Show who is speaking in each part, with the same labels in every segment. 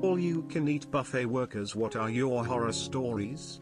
Speaker 1: all-you-can-eat buffet workers, what are your horror stories?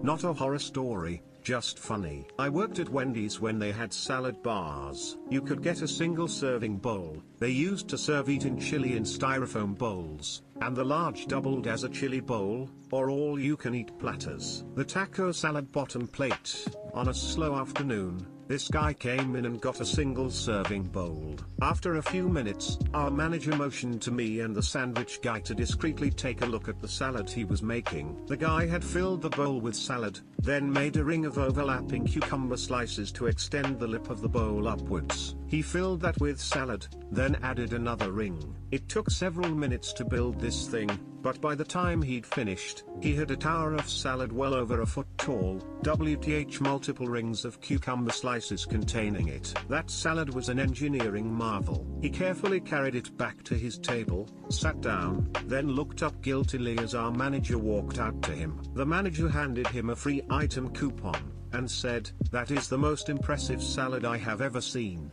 Speaker 1: Not a horror story, just funny. I worked at Wendy's when they had salad bars. You could get a single serving bowl. They used to serve eaten chili in styrofoam bowls, and the large doubled as a chili bowl, or all-you-can-eat platters. The taco salad bottom plate. On a slow afternoon, this guy came in and got a single serving bowl. After a few minutes, our manager motioned to me and the sandwich guy to discreetly take a look at the salad he was making. The guy had filled the bowl with salad, then made a ring of overlapping cucumber slices to extend the lip of the bowl upwards. He filled that with salad, then added another ring. It took several minutes to build this thing, but by the time he'd finished, he had a tower of salad well over a foot tall, WTH multiple rings of cucumber slices containing it. That salad was an engineering marvel. He carefully carried it back to his table, sat down, then looked up guiltily as our manager walked out to him. The manager handed him a free item coupon, and said, "That is the most impressive salad I have ever seen.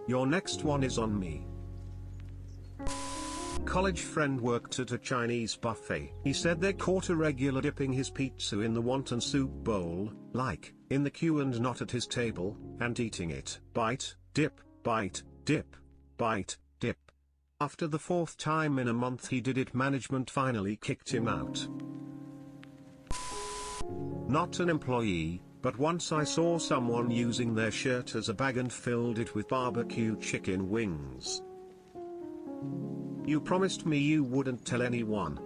Speaker 1: Your next one is on me." College friend worked at a Chinese buffet. He said they caught a regular dipping his pizza in the wonton soup bowl, like, in the queue and not at his table, and eating it. Bite, dip, bite, dip, bite, dip. After the fourth time in a month he did it, management finally kicked him out. Not an employee, but once I saw someone using their shirt as a bag and filled it with barbecue chicken wings. You promised me you wouldn't tell anyone.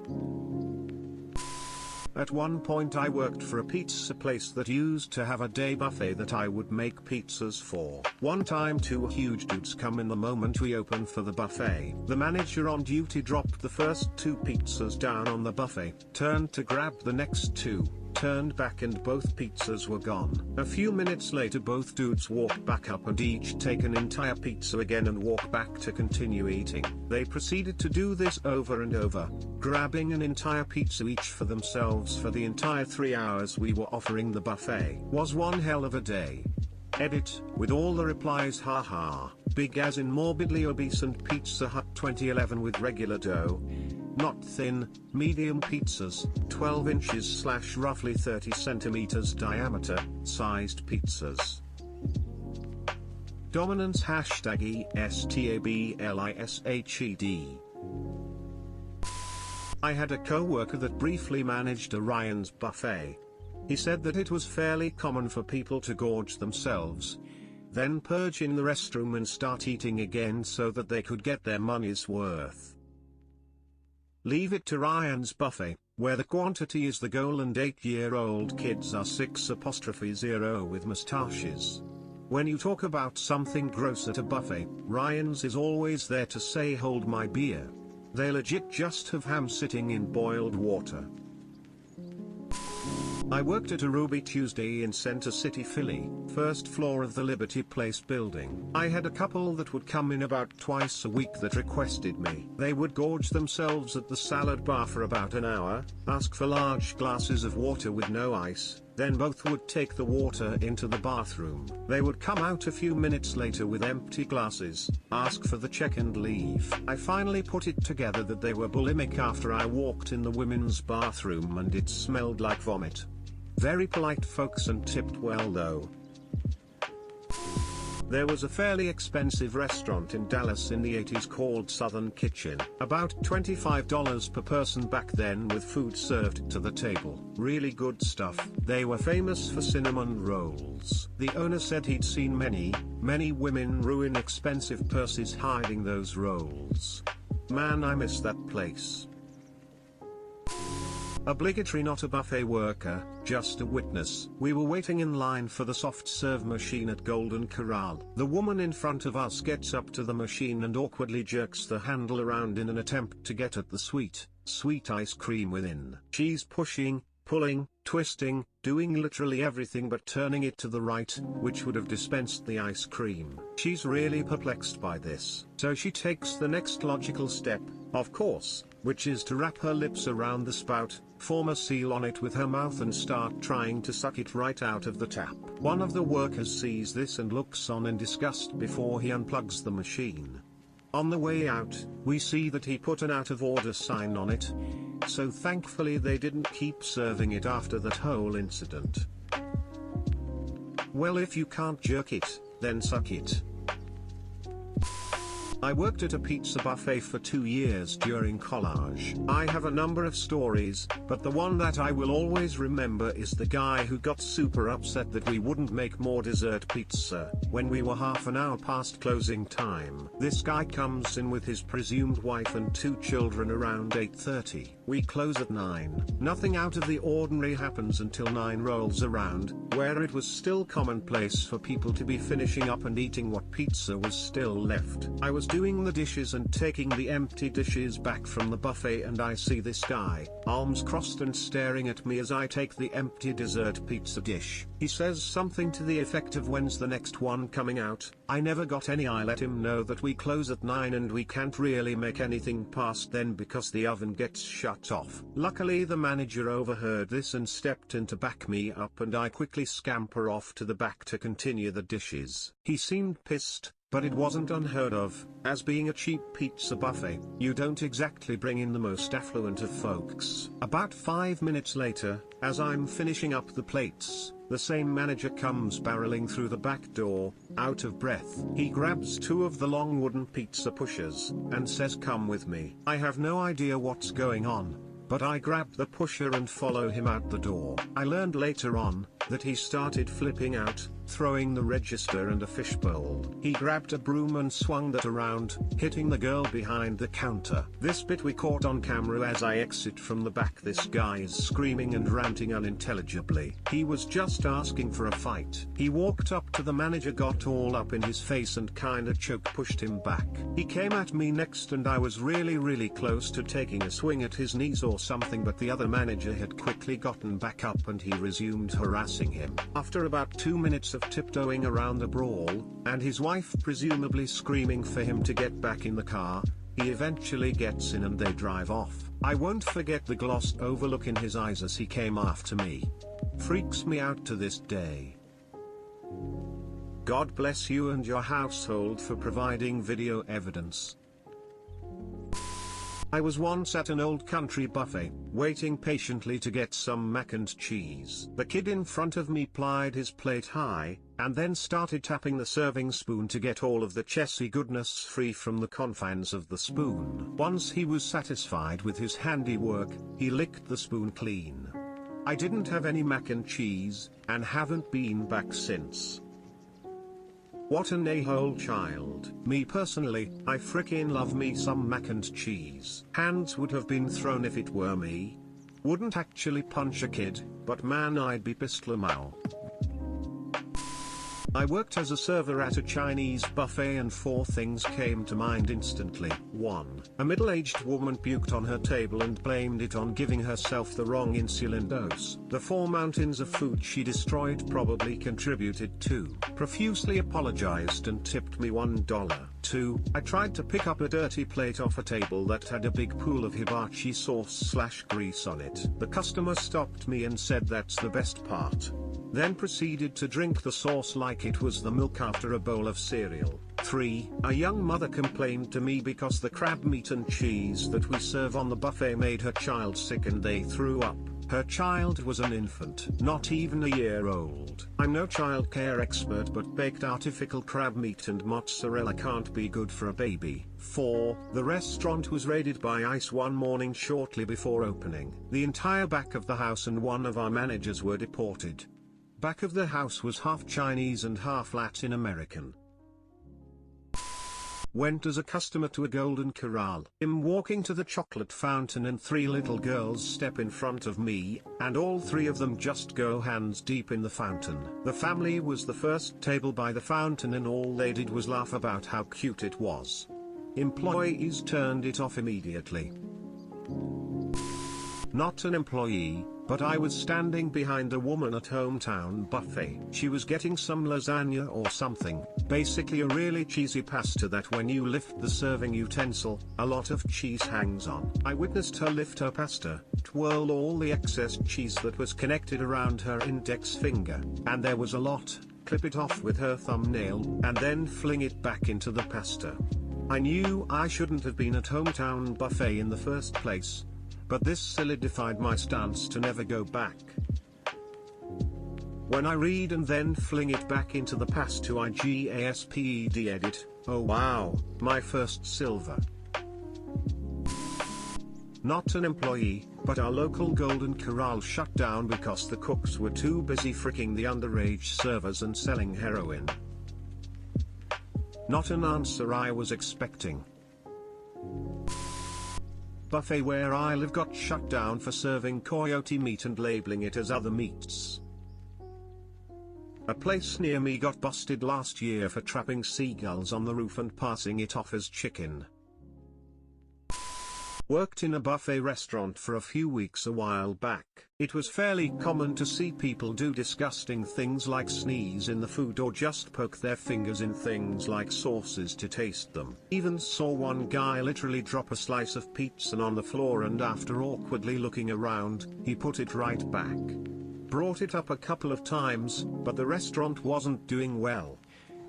Speaker 1: At one point I worked for a pizza place that used to have a day buffet that I would make pizzas for. One time two huge dudes come in the moment we opened for the buffet. The manager on duty dropped the first two pizzas down on the buffet, turned to grab the next two, turned back and both pizzas were gone. A few minutes later both dudes walked back up and each take an entire pizza again and walk back to continue eating. They proceeded to do this over and over, grabbing an entire pizza each for themselves for the entire 3 hours we were offering the buffet. Was one hell of a day. Edit, with all the replies, haha, big as in morbidly obese and Pizza Hut 2011 with regular dough. Not thin, medium pizzas, 12 inches / roughly 30 centimeters diameter, sized pizzas. Dominance #ESTABLISHED. I had a co-worker that briefly managed Orion's buffet. He said that it was fairly common for people to gorge themselves, then purge in the restroom and start eating again so that they could get their money's worth. Leave it to Ryan's buffet, where the quantity is the goal and 8-year-old kids are 6'0 with mustaches. When you talk about something gross at a buffet, Ryan's is always there to say hold my beer. They legit just have ham sitting in boiled water. I worked at a Ruby Tuesday in Center City, Philly, first floor of the Liberty Place building. I had a couple that would come in about twice a week that requested me. They would gorge themselves at the salad bar for about an hour, ask for large glasses of water with no ice, then both would take the water into the bathroom. They would come out a few minutes later with empty glasses, ask for the check and leave. I finally put it together that they were bulimic after I walked in the women's bathroom and it smelled like vomit. Very polite folks and tipped well though. There was a fairly expensive restaurant in Dallas in the 80s called Southern Kitchen. About $25 per person back then with food served to the table. Really good stuff. They were famous for cinnamon rolls. The owner said he'd seen many women ruin expensive purses hiding those rolls. Man, I miss that place. Obligatory, not a buffet worker, just a witness. We were waiting in line for the soft serve machine at Golden Corral. The woman in front of us gets up to the machine and awkwardly jerks the handle around in an attempt to get at the sweet ice cream within. She's pushing, pulling, twisting, doing literally everything but turning it to the right, which would have dispensed the ice cream. She's really perplexed by this. So she takes the next logical step, of course, which is to wrap her lips around the spout, form a seal on it with her mouth and start trying to suck it right out of the tap. One of the workers sees this and looks on in disgust before he unplugs the machine. On the way out, we see that he put an out of order sign on it. So thankfully they didn't keep serving it after that whole incident. Well, if you can't jerk it, then suck it. I worked at a pizza buffet for 2 years during college. I have a number of stories, but the one that I will always remember is the guy who got super upset that we wouldn't make more dessert pizza, when we were half an hour past closing time. This guy comes in with his presumed wife and 2 children around 8:30. We close at 9. Nothing out of the ordinary happens until 9 rolls around, where it was still commonplace for people to be finishing up and eating what pizza was still left. I was doing the dishes and taking the empty dishes back from the buffet, and I see this guy, arms crossed and staring at me as I take the empty dessert pizza dish. He says something to the effect of, "When's the next one coming out?" I never got any. I let him know that we close at 9 and we can't really make anything past then because the oven gets shut off. Luckily the manager overheard this and stepped in to back me up, and I quickly scamper off to the back to continue the dishes. He seemed pissed, but it wasn't unheard of, as being a cheap pizza buffet, you don't exactly bring in the most affluent of folks. About 5 minutes later, as I'm finishing up the plates, the same manager comes barreling through the back door, out of breath. He grabs 2 of the long wooden pizza pushers, and says, "Come with me." I have no idea what's going on, but I grab the pusher and follow him out the door. I learned later on, that he started flipping out, throwing the register and a fishbowl. He grabbed a broom and swung that around, hitting the girl behind the counter. This bit we caught on camera. As I exit from the back, this guy is screaming and ranting unintelligibly. He was just asking for a fight. He walked up to the manager, got all up in his face and kinda pushed him back. He came at me next and I was really close to taking a swing at his knees or something, but the other manager had quickly gotten back up and he resumed harassing him. After about 2 minutes of tiptoeing around the brawl, and his wife presumably screaming for him to get back in the car, he eventually gets in and they drive off. I won't forget the glossed over look in his eyes as he came after me. Freaks me out to this day. God bless you and your household for providing video evidence. I was once at an old country buffet, waiting patiently to get some mac and cheese. The kid in front of me plied his plate high, and then started tapping the serving spoon to get all of the chessy goodness free from the confines of the spoon. Once he was satisfied with his handiwork, he licked the spoon clean. I didn't have any mac and cheese, and haven't been back since. What an a-hole child. Me personally, I frickin' love me some mac and cheese. Hands would have been thrown if it were me. Wouldn't actually punch a kid, but man, I'd be pissed lamau. I worked as a server at a Chinese buffet and 4 things came to mind instantly. 1. A middle-aged woman puked on her table and blamed it on giving herself the wrong insulin dose. The 4 mountains of food she destroyed probably contributed too. Profusely apologized and tipped me $1. 2. I tried to pick up a dirty plate off a table that had a big pool of hibachi sauce/grease on it. The customer stopped me and said that's the best part. Then proceeded to drink the sauce like it was the milk after a bowl of cereal. 3. A young mother complained to me because the crab meat and cheese that we serve on the buffet made her child sick and they threw up. Her child was an infant, not even a year old. I'm no child care expert, but baked artificial crab meat and mozzarella can't be good for a baby. 4. The restaurant was raided by ICE one morning shortly before opening. The entire back of the house and one of our managers were deported. Back of the house was half Chinese and half Latin American. Went as a customer to a Golden Corral. I'm walking to the chocolate fountain and 3 little girls step in front of me, and all 3 of them just go hands deep in the fountain. The family was the first table by the fountain and all they did was laugh about how cute it was. Employees turned it off immediately. Not an employee, but I was standing behind a woman at hometown buffet. She was getting some lasagna or something, basically a really cheesy pasta that when you lift the serving utensil, a lot of cheese hangs on. I witnessed her lift her pasta, twirl all the excess cheese that was connected around her index finger, and there was a lot, clip it off with her thumbnail, and then fling it back into the pasta. I knew I shouldn't have been at Hometown Buffet in the first place, but this solidified my stance to never go back. When I read and then fling it back into the past to IGASPED edit, oh wow, my first silver. Not an employee, but our local Golden Corral shut down because the cooks were too busy fricking the underage servers and selling heroin. Not an answer I was expecting. Buffet where I live got shut down for serving coyote meat and labeling it as other meats. A place near me got busted last year for trapping seagulls on the roof and passing it off as chicken. Worked in a buffet restaurant for a few weeks a while back. It was fairly common to see people do disgusting things like sneeze in the food or just poke their fingers in things like sauces to taste them. Even saw one guy literally drop a slice of pizza on the floor and after awkwardly looking around, he put it right back. Brought it up a couple of times, but the restaurant wasn't doing well.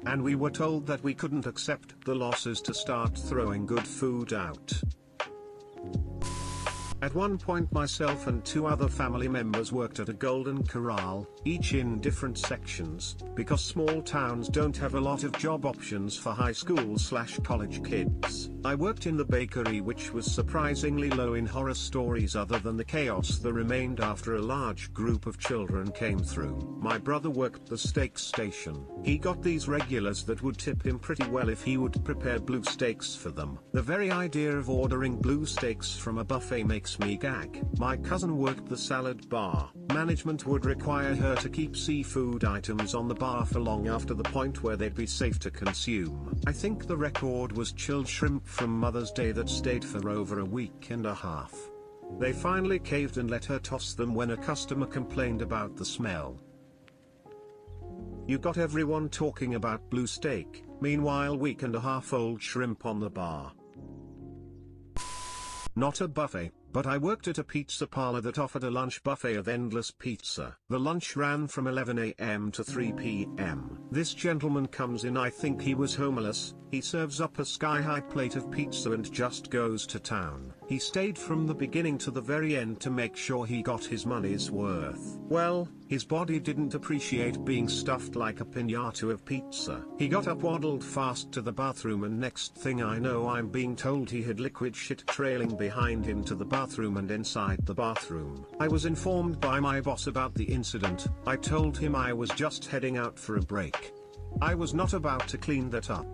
Speaker 1: And we were told that we couldn't accept the losses to start throwing good food out. At one point myself and 2 other family members worked at a Golden Corral, each in different sections, because small towns don't have a lot of job options for high school/college kids. I worked in the bakery, which was surprisingly low in horror stories other than the chaos that remained after a large group of children came through. My brother worked the steak station. He got these regulars that would tip him pretty well if he would prepare blue steaks for them. The very idea of ordering blue steaks from a buffet makes me gag. My cousin worked the salad bar. Management would require her to keep seafood items on the bar for long after the point where they'd be safe to consume. I think the record was chilled shrimp from Mother's Day that stayed for over a week and a half. They finally caved and let her toss them when a customer complained about the smell. You got everyone talking about blue steak, meanwhile week and a half old shrimp on the bar. Not a buffet, but I worked at a pizza parlor that offered a lunch buffet of endless pizza. The lunch ran from 11 a.m. to 3 p.m. This gentleman comes in, I think he was homeless, he serves up a sky-high plate of pizza and just goes to town. He stayed from the beginning to the very end to make sure he got his money's worth. Well, his body didn't appreciate being stuffed like a piñata of pizza. He got up, waddled fast to the bathroom, and next thing I know I'm being told he had liquid shit trailing behind him to the bathroom and inside the bathroom. I was informed by my boss about the incident. I told him I was just heading out for a break. I was not about to clean that up.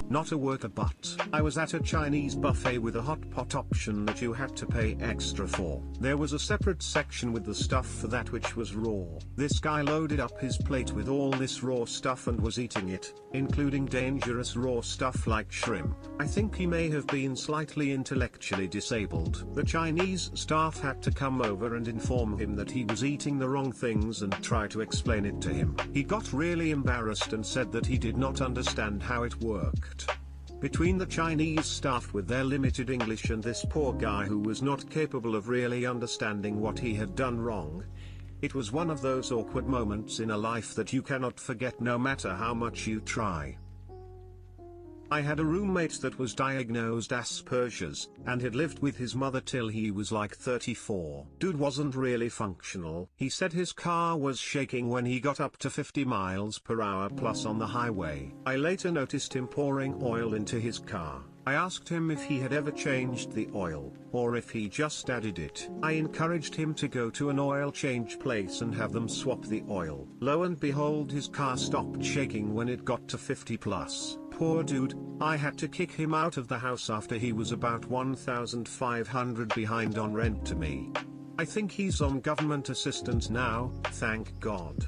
Speaker 1: Not a worker, but I was at a Chinese buffet with a hot pot option that you had to pay extra for. There was a separate section with the stuff for that which was raw. This guy loaded up his plate with all this raw stuff and was eating it, including dangerous raw stuff like shrimp. I think he may have been slightly intellectually disabled. The Chinese staff had to come over and inform him that he was eating the wrong things and try to explain it to him. He got really embarrassed and said that he did not understand how it worked. Between the Chinese staff with their limited English and this poor guy who was not capable of really understanding what he had done wrong, it was one of those awkward moments in a life that you cannot forget no matter how much you try. I had a roommate that was diagnosed Asperger's, and had lived with his mother till he was like 34. Dude wasn't really functional. He said his car was shaking when he got up to 50 miles per hour plus on the highway. I later noticed him pouring oil into his car. I asked him if he had ever changed the oil, or if he just added it. I encouraged him to go to an oil change place and have them swap the oil. Lo and behold, his car stopped shaking when it got to 50 plus. Poor dude, I had to kick him out of the house after he was about $1,500 behind on rent to me. I think he's on government assistance now, thank God.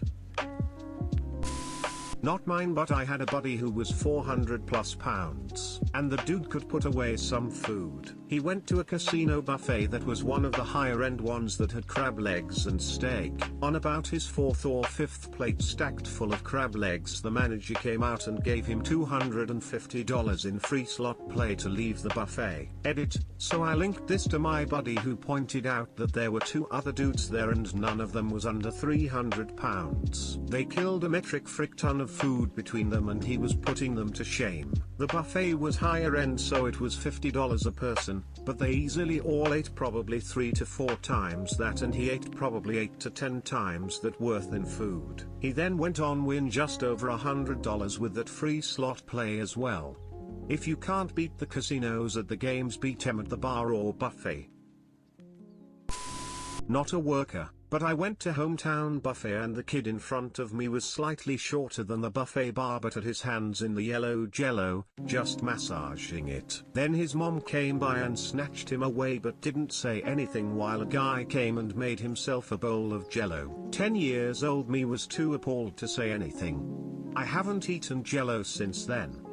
Speaker 1: Not mine, but I had a buddy who was 400 plus pounds, and the dude could put away some food. He went to a casino buffet that was one of the higher end ones that had crab legs and steak. On about his 4th or 5th plate stacked full of crab legs, the manager came out and gave him $250 in free slot play to leave the buffet. Edit, so I linked this to my buddy who pointed out that there were 2 other dudes there and none of them was under 300 pounds. They killed a metric frick ton of of food between them and he was putting them to shame. The buffet was higher end, so it was $50 a person, but they easily all ate probably 3 to 4 times that, and he ate probably 8 to 10 times that worth in food. He then went on win just over $100 with that free slot play as well. If you can't beat the casinos at the games, beat them at the bar or buffet. Not a worker, but I went to hometown buffet and the kid in front of me was slightly shorter than the buffet bar, but had his hands in the yellow jello, just massaging it. Then his mom came by and snatched him away but didn't say anything, while a guy came and made himself a bowl of jello. 10 years old me was too appalled to say anything. I haven't eaten jello since then.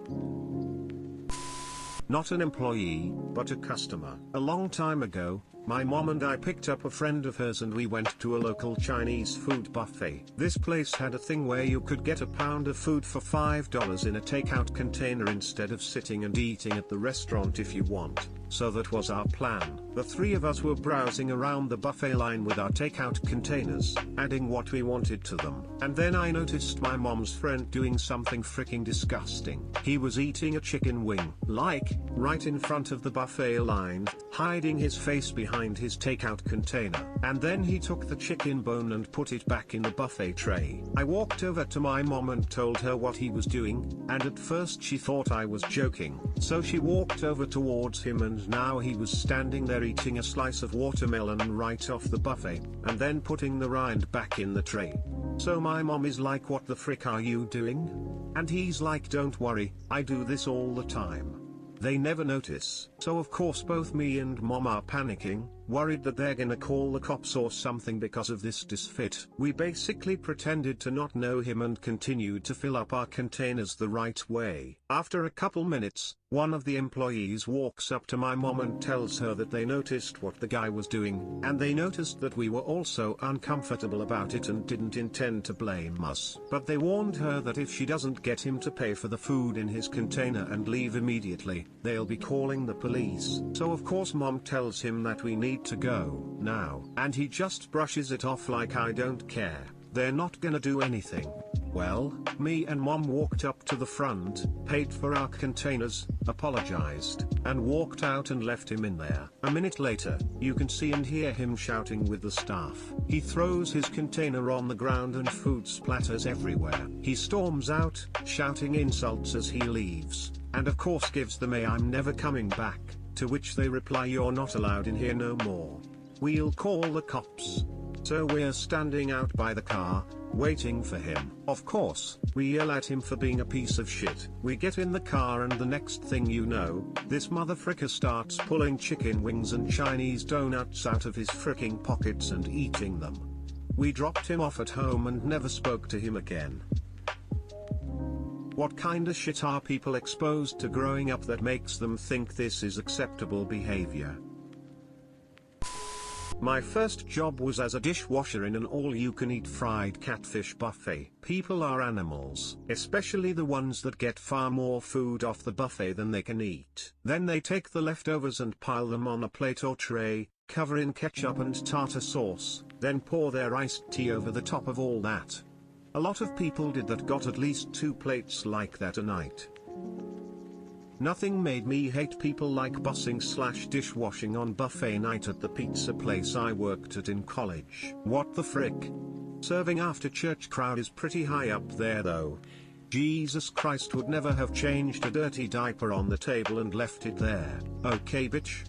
Speaker 1: Not an employee, but a customer. A long time ago, my mom and I picked up a friend of hers and we went to a local Chinese food buffet. This place had a thing where you could get a pound of food for $5 in a takeout container instead of sitting and eating at the restaurant if you want. So that was our plan. The three of us were browsing around the buffet line with our takeout containers, adding what we wanted to them. And then I noticed my mom's friend doing something freaking disgusting. He was eating a chicken wing, like, right in front of the buffet line, hiding his face behind his takeout container. And then he took the chicken bone and put it back in the buffet tray. I walked over to my mom and told her what he was doing, and at first she thought I was joking. So she walked over towards him, and now he was standing there eating a slice of watermelon right off the buffet, and then putting the rind back in the tray. So my mom is like, "What the frick are you doing?" And he's like, "Don't worry, I do this all the time." They never notice. So of course both me and mom are panicking, worried that they're gonna call the cops or something because of this disfit. We basically pretended to not know him and continued to fill up our containers the right way. After a couple minutes, one of the employees walks up to my mom and tells her that they noticed what the guy was doing, and they noticed that we were also uncomfortable about it and didn't intend to blame us. But they warned her that if she doesn't get him to pay for the food in his container and leave immediately, they'll be calling the police. So of course mom tells him that we need to go now, and he just brushes it off like, "I don't care, they're not gonna do anything." Well, me and mom walked up to the front, paid for our containers, apologized, and walked out and left him in there. A minute later, you can see and hear him shouting with the staff. He throws his container on the ground and food splatters everywhere. He storms out, shouting insults as he leaves, and of course gives them a "I'm never coming back," to which they reply, "You're not allowed in here no more. We'll call the cops." So we're standing out by the car, waiting for him. Of course, we yell at him for being a piece of shit. We get in the car and the next thing you know, this motherfricker starts pulling chicken wings and Chinese donuts out of his fricking pockets and eating them. We dropped him off at home and never spoke to him again. What kinda shit are people exposed to growing up that makes them think this is acceptable behavior? My first job was as a dishwasher in an all-you-can-eat fried catfish buffet. People are animals, especially the ones that get far more food off the buffet than they can eat. Then they take the leftovers and pile them on a plate or tray, cover in ketchup and tartar sauce, then pour their iced tea over the top of all that. A lot of people did that, got at least 2 plates like that a night. Nothing made me hate people like bussing/dishwashing on buffet night at the pizza place I worked at in college. What the frick? Serving after church crowd is pretty high up there though. Jesus Christ would never have changed a dirty diaper on the table and left it there. Okay bitch.